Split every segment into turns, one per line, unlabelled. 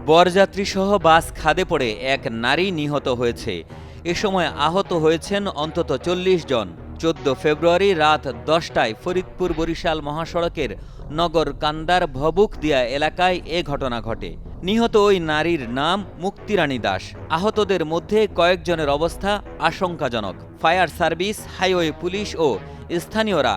বরযাত্রী সহ বাস খাদে পড়ে এক নারী নিহত হয়েছে। এ সময় আহত হয়েছেন অন্তত ৪০ জন। ১৪ ফেব্রুয়ারি রাত ১০টায় ফরিদপুর বরিশাল মহাসড়কের নগর কান্দার ভবুকদিয়া এলাকায় এ ঘটনা ঘটে। নিহত ওই নারীর নাম মুক্তিরানী দাস। আহতদের মধ্যে কয়েকজনের অবস্থা আশঙ্কাজনক। ফায়ার সার্ভিস, হাইওয়ে পুলিশ ও স্থানীয়রা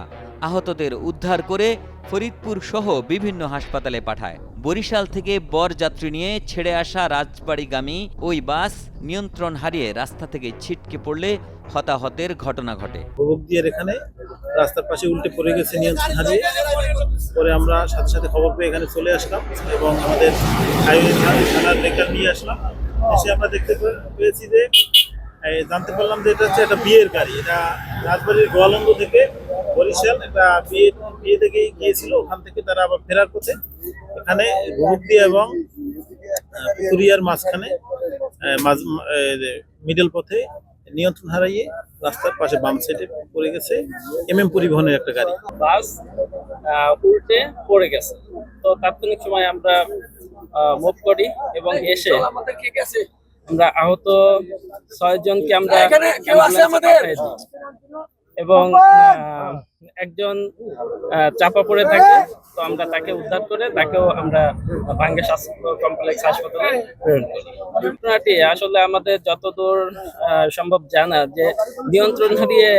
আহতদের উদ্ধার করে ফরিদপুর সহ বিভিন্ন হাসপাতালে পাঠায়। বরিশাল থেকে বরযাত্রী নিয়ে ছেড়ে আসা রাজবাড়ীগামী ওই বাস নিয়ন্ত্রণ হারিয়ে রাস্তা থেকে ছিটকে পড়লে হতাহতের ঘটনা ঘটে।
ভবুকদিয়ার এখানে রাস্তার পাশে উল্টে পড়ে গেছে নিয়ন্ত্রণ হারিয়ে। পরে আমরা সাথে সাথে খবর পেয়ে এখানে চলে আসলাম এবং আমাদের হাইওয়ে থানার রেকার নিয়ে আসলাম। এসে আমরা দেখতে পেয়েছি যে জানতে পারলাম যে এটা হচ্ছে একটা বিয়ের গাড়ি। এটা রাজবাড়ির গোয়ালন্দ থেকে বরিশাল একটা বিয়ে থেকে গিয়েছিল। ওখান থেকে তারা আবার ফেরার পথে এখানে ভবুকদিয়া এবং পুকুরিয়ার মাঝখানে মিডল পথে নিয়ন্ত্রণ হারিয়ে রাস্তার পাশে বাম সাইডে পড়ে গেছে পরিবহনের একটা গাড়ি।
বাস উল্টে পড়ে গেছে। তো তাৎক্ষণিক সময় আমরা মুভ করি এবং এসে আমরা আহত ৬ জনকে আমরা এবং একজন চাপা পড়ে থাকে। তো আমরা তাকে উদ্ধার করে তাকেও আমরা ভাঙ্গা স্বাস্থ্য কমপ্লেক্স হাসপাতালে প্রেরণ করি। ঘটনাটি আসলে আমাদের যতদূর সম্ভব জানা যে নিয়ন্ত্রণ হারিয়ে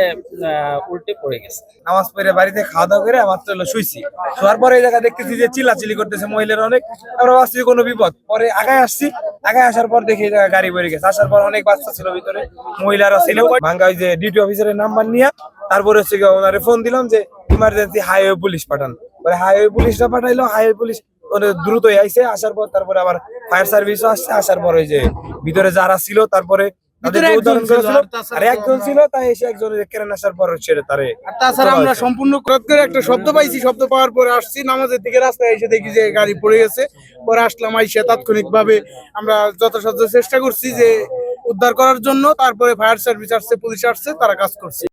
উল্টে পড়ে গেছে।
নামাজ পড়ে বাড়িতে খাওয়া দাওয়া করে মাত্র শুইছি। শোয়ার পরে এই জায়গা দেখতেছি যে চিল্লাচিল্লি করতেছে মহিলারা অনেক। আমরা ভাবছি কোনো বিপদ। পরে আগায় আসছি, আগায় আসার পর দেখি এই জায়গায় গাড়ি পড়ে গেছে। আসার পর অনেক বাচ্চা ছিল ভিতরে, মহিলারা ছিল। ভাঙ্গা ওই যে ডিউটি অফিসারের নাম্বার নিয়ে তারপরে হচ্ছে ওনারে ফোন দিলাম যে ইমার্জেন্সি হাইওয়ে পুলিশ পাঠান। পরে হাইওয়ে পুলিশটা পাঠাইলো। হাইওয়ে পুলিশ দ্রুতই আইসে। আসার পর তারপরে আবার ফায়ার সার্ভিসও আসছে। আসার পর ওই যে ভিতরে যারা ছিল তারপরে একজন ছিল, তাই এসে একজনের কেরান আসার পর ছেড়ে তারে।
তাছাড়া আমরা সম্পূর্ণ একটা শব্দ পাইছি। শব্দ পাওয়ার পরে আসছি নামাজের দিকে, রাস্তায় এসে দেখি যে গাড়ি পড়ে গেছে। পরে আসলাম, আইসে তাৎক্ষণিক ভাবে আমরা যথাসাধ্য চেষ্টা করছি যে উদ্ধার করার জন্য। তারপরে ফায়ার সার্ভিস আসছে, পুলিশ আসছে, তারা কাজ করছে।